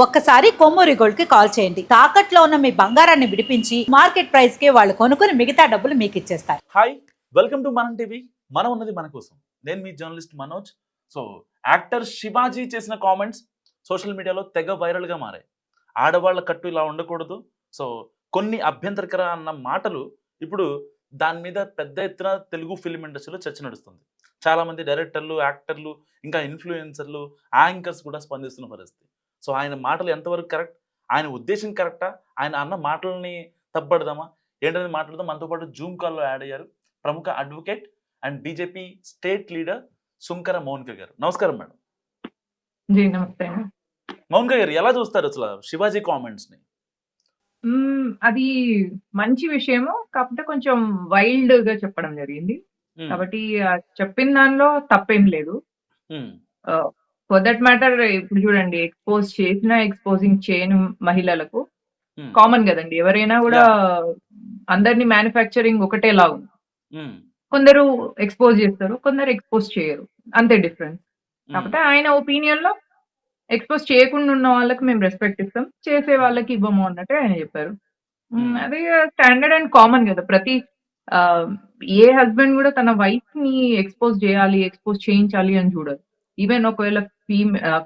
ఒక్కసారి కొమ్మూరి గోల్డ్ కి కాల్ చేయండి. తాకట్లో ఉన్న మీ బంగారాన్ని విడిపించి మార్కెట్ ప్రైస్ కి వాళ్ళు కొనుక్కుని మిగతా డబ్బులు మీకు ఇచ్చేస్తారు. Hi, welcome to Manam TV. మనం ఉన్నది మన కోసం. నేను మీ journalist Manoj. So actor Shivaji చేసిన కామెంట్స్ సోషల్ మీడియాలో తెగ వైరల్గా మారాయి. ఆడవాళ్ళ కట్టు ఇలా ఉండకూడదు, సో కొన్ని అభ్యంతరకర అన్న మాటలు ఇప్పుడు దాని మీద పెద్ద ఎత్తున తెలుగు ఫిల్మ్ ఇండస్ట్రీలో చర్చ నడుస్తుంది. చాలామంది డైరెక్టర్లు, యాక్టర్లు, ఇంకా ఇన్ఫ్లుయెన్సర్లు, యాంకర్స్ కూడా స్పందిస్తున్న పరిస్థితి. సో ఆయన మాటలు ఎంతవరకు కరెక్ట్, ఆయన ఉద్దేశం కరెక్టా, ఆయన అన్న మాటలని తప్పబడదామా ఏంటనేది మాట్లాడదాం. మనతో పాటు జూమ్ కాల్లో యాడ్ అయ్యారు ప్రముఖ advocate and BJP state leader Sunkara Mounika గారు. నమస్కారం మేడం. జీ నమస్తే. మౌనిక గారు, ఎలా చూస్తారు అసలు శివాజీ కామెంట్స్ ని? అది మంచి విషయము. కాకపోతే కొంచెం వైల్డ్ గా చెప్పడం జరిగింది. కాబట్టి చెప్పిన దానిలో తప్పేం లేదు. ఫర్ దట్ మ్యాటర్ ఇప్పుడు చూడండి, ఎక్స్పోజ్ చేసిన ఎక్స్పోజింగ్ చేయని మహిళలకు కామన్ కదండి. ఎవరైనా కూడా అందరినీ మ్యానుఫ్యాక్చరింగ్ ఒకటేలా ఉంది. కొందరు ఎక్స్పోజ్ చేస్తారు, కొందరు ఎక్స్పోజ్ చేయరు, అంతే డిఫరెన్స్. కాకపోతే ఆయన ఒపీనియన్ లో ఎక్స్పోజ్ చేయకుండా ఉన్న వాళ్ళకి మేము రెస్పెక్ట్ ఇస్తాం, చేసే వాళ్ళకి ఇవ్వము అన్నట్టు ఆయన చెప్పారు. అదే స్టాండర్డ్ అండ్ కామన్ కదా. ప్రతి ఏ హస్బెండ్ కూడా తన వైఫ్ ని ఎక్స్పోజ్ చేయాలి, ఎక్స్పోజ్ చేయించాలి అని చూడరు. ఈవెన్ ఒకవేళ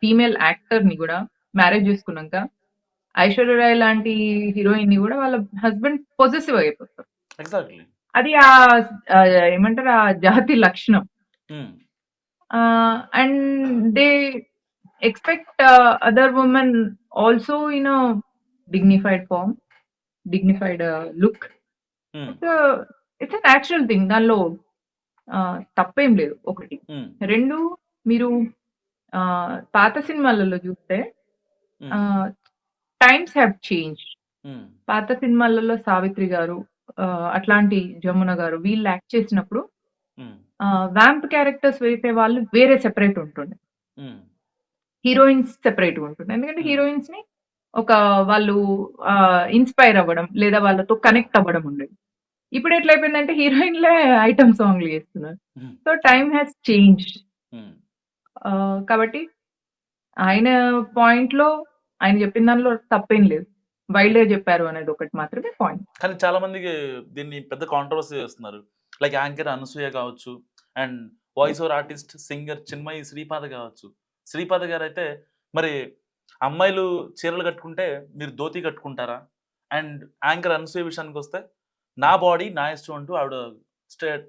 ఫీమేల్ యాక్టర్ ని కూడా మ్యారేజ్ చేసుకున్నాక ఐశ్వర్య రాయ్ లాంటి హీరోయిన్ ని కూడా వాళ్ళ హస్బెండ్ పొజెసివ్ అయిపోతారు. అది ఏమంటారు, ఆ జాతి లక్షణం. And they expect other women also in a dignified form, dignified look. It's a natural thing. దానిలో తప్పేం లేదు. ఒకటి. రెండు, మీరు పాత సినిమాలలో చూస్తే టైమ్స్ హ్యావ్ చేంజ్. పాత సినిమాలలో సావిత్రి గారు, అట్లాంటి జమున గారు వీళ్ళు యాక్ట్ చేసినప్పుడు వ్యాంప్ క్యారెక్టర్స్ వేసే వాళ్ళు వేరే సెపరేట్ ఉంటుండే, హీరోయిన్స్ సెపరేట్ ఉంటుంది. ఎందుకంటే హీరోయిన్స్ ని ఒక వాళ్ళు ఇన్స్పైర్ అవ్వడం లేదా వాళ్ళతో కనెక్ట్ అవ్వడం ఉండేది. ఇప్పుడు ఎట్లయిపోయిందంటే హీరోయిన్లే ఐటమ్ సాంగ్లు చేస్తున్నారు. So time has change. కాబట్టి ఆయన పాయింట్ లో ఆయన చెప్పిన దానిలో తప్పేం లేదు. వైల్డ్ గా చెప్పారు అనేది ఒకటి మాత్రమే పాయింట్. కానీ చాలా మందికి దీన్ని పెద్ద కాంట్రవర్సీ చేస్తున్నారు. లైక్ యాంకర్ అనసూయ కావచ్చు, and voice over artist singer Chinmayi Sripada కావచ్చు. శ్రీపాద గారు అయితే మరి అమ్మాయిలు చీరలు కట్టుకుంటే మీరు ధోతి కట్టుకుంటారా? అండ్ యాంకర్ అనసూయ విషయానికి వస్తే నా బాడీ నా ఇష్టం అంటూ ఆవిడ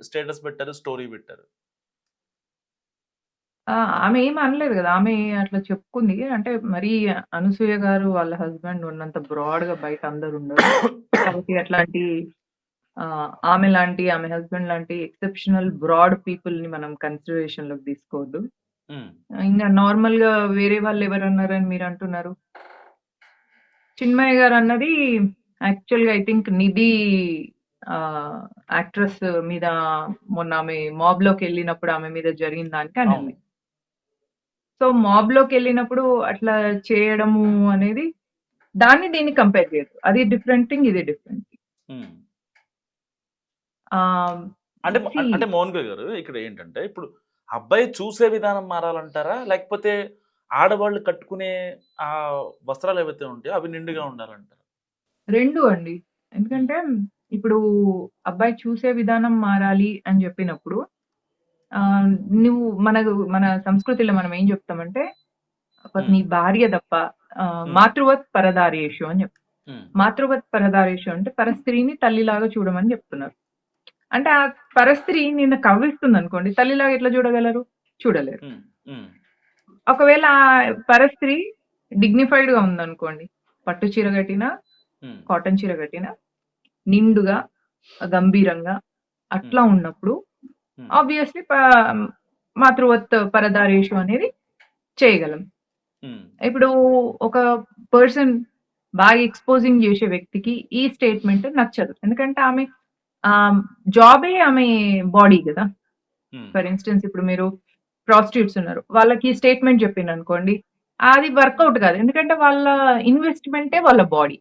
స్టేటస్ పెట్టారు, స్టోరీ పెట్టారు. ఆమె ఏం అనలేదు కదా, ఆమె అట్లా చెప్పుకుంది. అంటే మరి అనసూయ గారు వాళ్ళ హస్బెండ్ ఉన్నంత బ్రాడ్ గా బయట అందరు ఉండరు. కాబట్టి అట్లాంటి ఆమె లాంటి, ఆమె హస్బెండ్ లాంటి ఎక్సెప్షనల్ బ్రాడ్ పీపుల్ ని మనం కన్సిడరేషన్ లోకి తీసుకోవద్దు. ఇంకా నార్మల్ గా వేరే వాళ్ళు ఎవరు అన్నారని మీరు అంటున్నారు? చిన్మయ్య గారు అన్నది యాక్చువల్ గా ఐ థింక్ నిధి యాక్ట్రెస్ మీద మొన్న ఆమె మాబ్ లోకి వెళ్ళినప్పుడు ఆమె మీద జరిగిన దానికి అన్నది. సో మాబ్ లోకి వెళ్ళినప్పుడు అట్లా చేయడము అనేది దాన్ని దీన్ని కంపేర్ చేయదు. అది డిఫరెంట్ థింగ్, ఇది డిఫరెంట్ థింగ్. అంటే మౌనిక గారు, ఇక్కడ ఏంటంటే ఇప్పుడు అబ్బాయి చూసే విధానం మారాలంటారా, లేకపోతే ఆడవాళ్ళు కట్టుకునే ఆ వస్త్రాలు ఏవైతే ఉంటాయో అవి నిండుగా ఉండాలంటారా? రెండు అండి. ఎందుకంటే ఇప్పుడు అబ్బాయి చూసే విధానం మారాలి అని చెప్పినప్పుడు నువ్వు మన సంస్కృతిలో మనం ఏం చెప్తామంటే నీ భార్య తప్ప మాతృవత్ పరదారేషు అని చెప్తాం. మాతృవత్ పరదారేషు అంటే పరస్త్రీని తల్లిలాగా చూడమని చెప్తున్నారు. అంటే ఆ పరస్త్రీ నిన్ను కవ్విస్తుంది అనుకోండి, తల్లిలాగా ఎట్లా చూడగలరు? చూడలేరు. ఒకవేళ ఆ పరస్త్రీ డిగ్నిఫైడ్ గా ఉందనుకోండి, పట్టు చీర కట్టినా, కాటన్ చీర కట్టినా, నిండుగా గంభీరంగా అట్లా ఉన్నప్పుడు ఆబ్వియస్లీ మాతృవత్ పరదారేషు అనేది చేయగలం. ఇప్పుడు ఒక పర్సన్ బాగా ఎక్స్పోజింగ్ చేసే వ్యక్తికి ఈ స్టేట్మెంట్ నచ్చదు. ఎందుకంటే ఆమె జాబే ఆమె బాడీ కదా. ఫర్ ఇన్స్టెన్స్ ఇప్పుడు మీరు ప్రాస్టిట్యూట్స్ ఉన్నారు, వాళ్ళకి స్టేట్మెంట్ చెప్పింది అనుకోండి, అది వర్కౌట్ కాదు. ఎందుకంటే వాళ్ళ ఇన్వెస్ట్మెంటే వాళ్ళ బాడీ.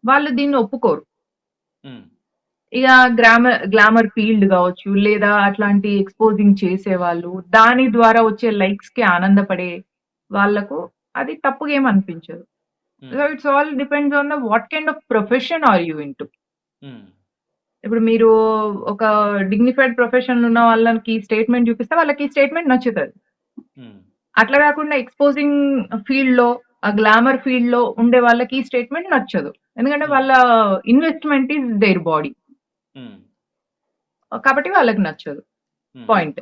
వాళ్ళు దీన్ని ఒప్పుకోరు. ఇక గ్లామర్ ఫీల్డ్ కావచ్చు, లేదా అట్లాంటి ఎక్స్పోజింగ్ చేసే వాళ్ళు, దాని ద్వారా వచ్చే లైక్స్ కి ఆనందపడే వాళ్లకు అది తప్పుగా ఏం అనిపించదు. Um, so it's all depends on the what kind of profession are you into. Um, ఇప్పుడు మీరు ఒక డిగ్నిఫైడ్ ప్రొఫెషన్ ఉన్న వాళ్ళకి స్టేట్మెంట్ చూపిస్తే వాళ్ళకి స్టేట్మెంట్ నచ్చుతది. ఉమ్, అట్లా కాకుండా ఎక్స్‌పోజింగ్ ఫీల్డ్‌లో, ఆ గ్లామర్ ఫీల్డ్‌లో ఉండే వాళ్ళకి ఈ స్టేట్మెంట్ నచ్చదు. ఎందుకంటే ఉమ్, వాళ్ళ investment is their body. Um, కాబట్టి వాళ్ళకి నచ్చదు. Um, point.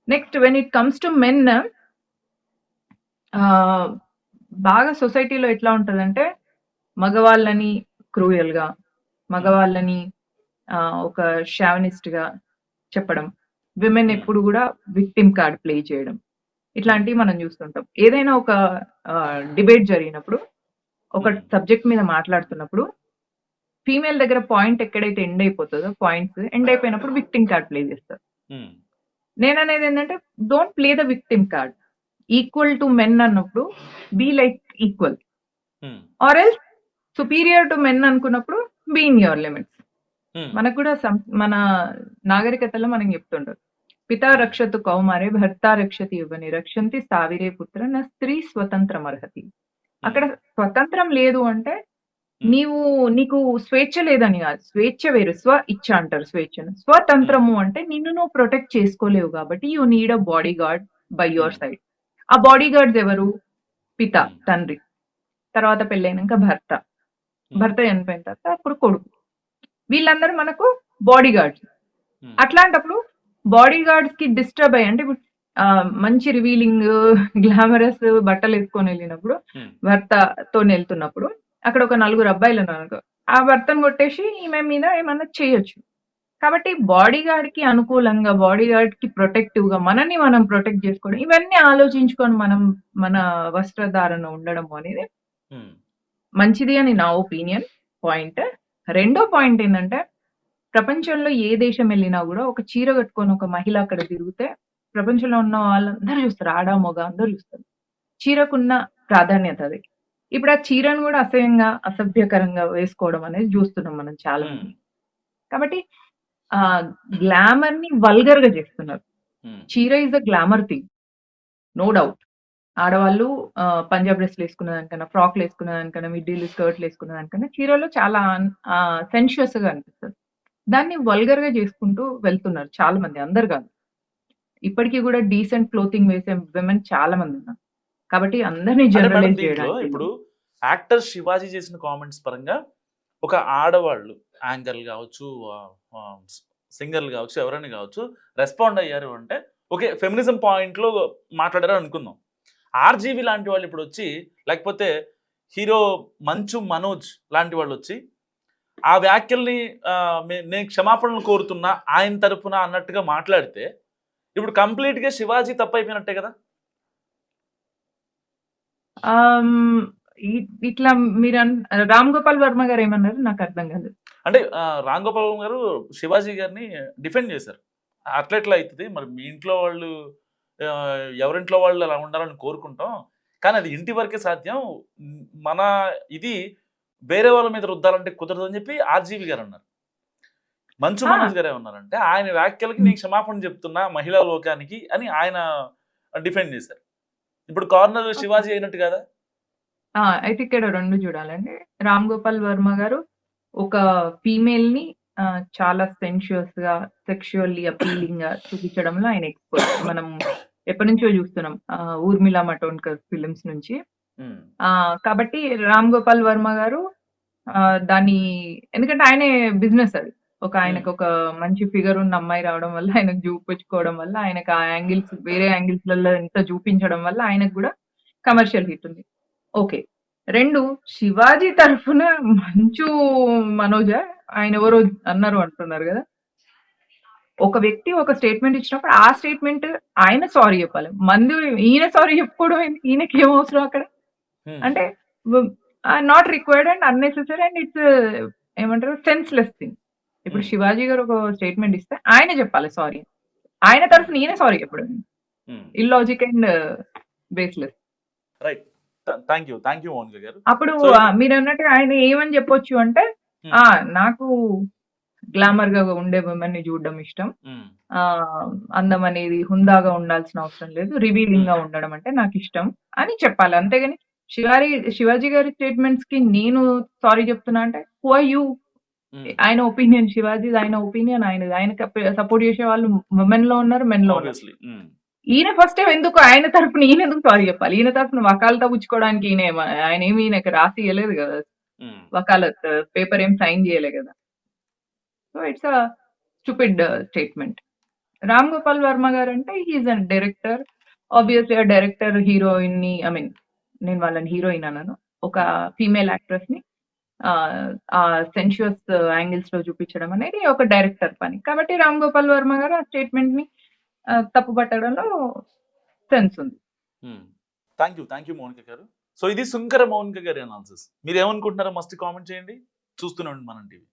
Next when it comes to men బాగా సొసైటీలో ఎట్లా ఉంటదంటే మగవాళ్ళని క్రూయల్‌గా, మగవాళ్ళని ఒక షావినిస్ట్‌గా చెప్పడం. విమెన్ ఉమ్, ఎప్పుడు గూడా విక్టిమ్ కార్డ్ ప్లే చేయడం. ఇట్లాంటివి మనం చూస్తుంటాం. ఏదైనా ఒక డిబేట్ జరిగినప్పుడు, ఒక ఉమ్, సబ్జెక్ట్ మీద మాట్లాడుతున్నప్పుడు, ఫీమేల్ దగ్గర పాయింట్ ఎక్కడైతే ఎండ్ అయిపోతదో పాయింట్స్ ఎండ్ అయిపోయినప్పుడు విక్టిమ్ కార్డ్ ప్లే చేస్తారు. ఉమ్, నేననేదేంటంటే don't play the victim card. Equal to men అన్నప్పుడు be like equal. Um, or else superior to men అనుకున్నప్పుడు be in your limits. Um, మనకు కూడా మన నాగరికతలో మనం చెప్తుంటారు. పితా రక్షతు కౌమారే భర్త రక్షతి యువని రక్షంతి సావిరే పుత్ర నా స్త్రీ స్వతంత్రం అర్హతి. అక్కడ స్వతంత్రం లేదు అంటే నీకు స్వేచ్ఛ లేదని కాదు. స్వేచ్ఛ వేరు. స్వ ఇచ్ఛ అంటారు స్వేచ్ఛను. స్వతంత్రము అంటే నిన్ను నువ్వు ప్రొటెక్ట్ చేసుకోలేవు కాబట్టి you need a body guard by your side. ఆ బాడీ గార్డ్స్ ఎవరు? పిత, తండ్రి. తర్వాత పెళ్ళైనాక భర్త. భర్త చనిపోయిన తర్వాత అప్పుడు కొడుకు. వీళ్ళందరూ మనకు బాడీ గార్డ్స్. అట్లాంటప్పుడు బాడీ గార్డ్స్ కి డిస్టర్బ్ అయ్యి అంటే ఇప్పుడు మంచి రివీలింగ్ గ్లామరస్ బట్టలు వేసుకొని వెళ్ళినప్పుడు భర్తతో వెళ్తున్నప్పుడు అక్కడ ఒక నలుగురు అబ్బాయిలు ఉన్నారు అనుకో, ఆ భర్తను కొట్టేసి ఈమె మీద ఏమన్నా చేయొచ్చు. కాబట్టి బాడీ గార్డ్ కి అనుకూలంగా, బాడీ గార్డ్ కి ప్రొటెక్టివ్ గా మనని మనం ప్రొటెక్ట్ చేసుకోవడం, ఇవన్నీ ఆలోచించుకొని మనం మన వస్త్రధారణ ఉండడం అనేది మంచిది అని నా ఒపీనియన్. పాయింట్. రెండో పాయింట్ ఏంటంటే ప్రపంచంలో ఏ దేశం వెళ్ళినా కూడా ఒక చీర కట్టుకొని ఒక మహిళ అక్కడ తిరిగితే ప్రపంచంలో ఉన్న వాళ్ళందరూ చూస్తారు. ఆడ మగ అందరూ చూస్తారు. చీరకున్న ప్రాధాన్యత అది. ఇప్పుడు ఆ చీరను కూడా అసభ్యకరంగా వేసుకోవడం అనేది చూస్తున్నాం మనం చాలా మంది. కాబట్టి గ్లామర్ ని వల్గర్ గా చేస్తున్నారు. చీర is a glamour thing, no doubt. ఆడవాళ్ళు పంజాబ్ డ్రెస్లు వేసుకున్న దానికన్నా, ఫ్రాక్లు వేసుకున్న దానికన్నా, మిడ్డీలు స్కర్ట్లు వేసుకున్న దానికన్నా చీరలో చాలా సెన్షియస్ గా అనిపిస్తుంది. దాన్ని వల్గర్ గా చేసుకుంటూ వెళ్తున్నారు చాలా మంది, అందరు కాదు. ఇప్పటికీ కూడా డీసెంట్ క్లోతింగ్ వేసే విమెన్ చాలా మంది ఉన్నారు. కాబట్టి అందరినీ అంటే మేడం జనరలైజ్ దీంట్లో చేయడానికి ఇప్పుడు యాక్టర్ శివాజీ చేసిన కామెంట్స్ పరంగా ఒక ఆడవాళ్ళు యాంకర్లు కావచ్చు, సింగర్లు కావచ్చు, ఎవరైనా కావచ్చు రెస్పాండ్ అయ్యారు అంటే ఓకే ఫెమినిజం పాయింట్లో మాట్లాడారు అనుకుందాం. ఆర్జీవి లాంటి వాళ్ళు ఇప్పుడు వచ్చి, లేకపోతే హీరో మంచు మనోజ్ లాంటి వాళ్ళు వచ్చి ఆ వ్యాఖ్యల్ని నేను క్షమాపణలు కోరుతున్నా ఆయన తరపున అన్నట్టుగా మాట్లాడితే ఇప్పుడు కంప్లీట్గా శివాజీ తప్పైపోయినట్టే కదా. ఇట్లా మీరు రామ్ గోపాల్ వర్మ గారు ఏమన్నారు నాకు అర్థం కాదు. అంటే రామ్ గోపాల్ వర్మ గారు శివాజీ గారిని డిఫెండ్ చేశారు. అట్లా ఎట్లా అవుతుంది మరి, మీ ఇంట్లో వాళ్ళు ఎవరింట్లో వాళ్ళు అలా ఉండాలని కోరుకుంటాం, కానీ అది ఇంటి వరకే సాధ్యం, మన ఇది వేరే వాళ్ళ మీద రుద్దాలంటే కుదరదు అని చెప్పి ఆర్జీవి గారు అన్నారు. మంచు మనోజ్ గారు ఏమన్నారంటే ఆయన వ్యాఖ్యలకి నేను క్షమాపణ చెప్తున్నా మహిళా లోకానికి అని ఆయన డిఫెండ్ చేశారు. ఇప్పుడు కార్నర్ శివాజీ అయినట్టు కదా. అయితే ఇక్కడ రెండు చూడాలండి. రామ్ గోపాల్ వర్మ గారు ఒక ఫీమేల్ ని చాలా సెన్షియస్ గా, సెక్షువల్లీ అపీలింగ్ గా చూపించడంలో ఆయన ఎక్స్పర్ట్. మనం ఎప్పటి నుంచో చూస్తున్నాం ఊర్మిళ మటోన్కర్ ఫిలిమ్స్ నుంచి. కాబట్టి రామ్ గోపాల్ వర్మ గారు దాన్ని, ఎందుకంటే ఆయనే బిజినెస్ అది. ఆయనకు ఒక మంచి ఫిగర్ ఉన్న అమ్మాయి రావడం వల్ల, ఆయనకు చూపించుకోవడం వల్ల, ఆయనకు ఆ యాంగిల్స్ వేరే యాంగిల్స్లలో ఎంత చూపించడం వల్ల ఆయనకు కూడా కమర్షియల్ హిట్ ఉంది. ఓకే. 2 శివాజీ తరఫున మంచు మనోజ ఆయన ఎవరో అన్నారు అంటున్నారు కదా. ఒక వ్యక్తి ఒక స్టేట్మెంట్ ఇచ్చినప్పుడు ఆ స్టేట్మెంట్ ఆయన సారీ చెప్పాలి. ఈయన సారీ చెప్పుకోవడం ఈయనకి ఏం అవసరం అక్కడ? అంటే not required and unnecessary and it's ఏమంటారు సెన్స్లెస్ థింగ్. ఇప్పుడు శివాజీ గారు ఒక స్టేట్మెంట్ ఇస్తే ఆయన చెప్పాలి సారీ. ఆయన తరఫున ఈయన సారీ చెప్పడం illogical and baseless. Right. Thank you Mounika garu. అప్పుడు మీరు అన్నట్టు ఆయన ఏమని చెప్పొచ్చు అంటే నాకు గ్లామర్ గా ఉండే విమెన్ ని చూడడం ఇష్టం, అందం అనేది హుందాగా ఉండాల్సిన అవసరం లేదు, రివీలింగ్ గా ఉండడం అంటే నాకు ఇష్టం అని చెప్పాలి. అంతేగాని శివాజీ గారి స్టేట్మెంట్స్ కి నేను సారీ చెప్తున్నా అంటే హూ ఆర్ యూ? ఉమ్, ఆయన ఒపీనియన్ శివాజీ, ఆయన ఒపీనియన్ ఆయనది. ఆయన సపోర్ట్ చేసే వాళ్ళు women లో ఉన్నారు, men లో ఉన్నారు. obviously, ఈయన ఫస్ట్ ఎందుకు ఆయన తరపున ఈయన ఎందుకు సారీ చెప్పాలి? ఈయన తరపున వకాలతా పుచ్చుకోవడానికి ఆయన ఏమి ఈయనకి రాసి ఇవ్వలేదు కదా, వకాలత్ పేపర్ ఏం సైన్ చేయలే కదా. So it's a stupid statement. Ram Gopal Varma గారు అంటే హీఈస్ అ డైరెక్టర్. ఆబ్వియస్లీ ఆ డైరెక్టర్ హీరోయిన్ ని, ఐ మీన్ నేను వాళ్ళని హీరోయిన్ అన్నాను, ఒక ఫీమేల్ యాక్ట్రెస్ ని ఆ సెన్షుయస్ యాంగిల్స్ లో చూపించడం అనేది ఒక డైరెక్టర్ పని. కాబట్టి రామ్ గోపాల్ వర్మ గారు ఆ స్టేట్మెంట్ ని తప్పు పట్టడంలో సెన్స్ ఉంది. థ్యాంక్ యూ మౌనిక గారు. సో ఇది సుంకర మౌనిక గారి అనాలిసిస్. మీరు ఏమనుకుంటున్నారో మస్ట్ కామెంట్ చేయండి. చూస్తూనే ఉండండి మనం టీవీ.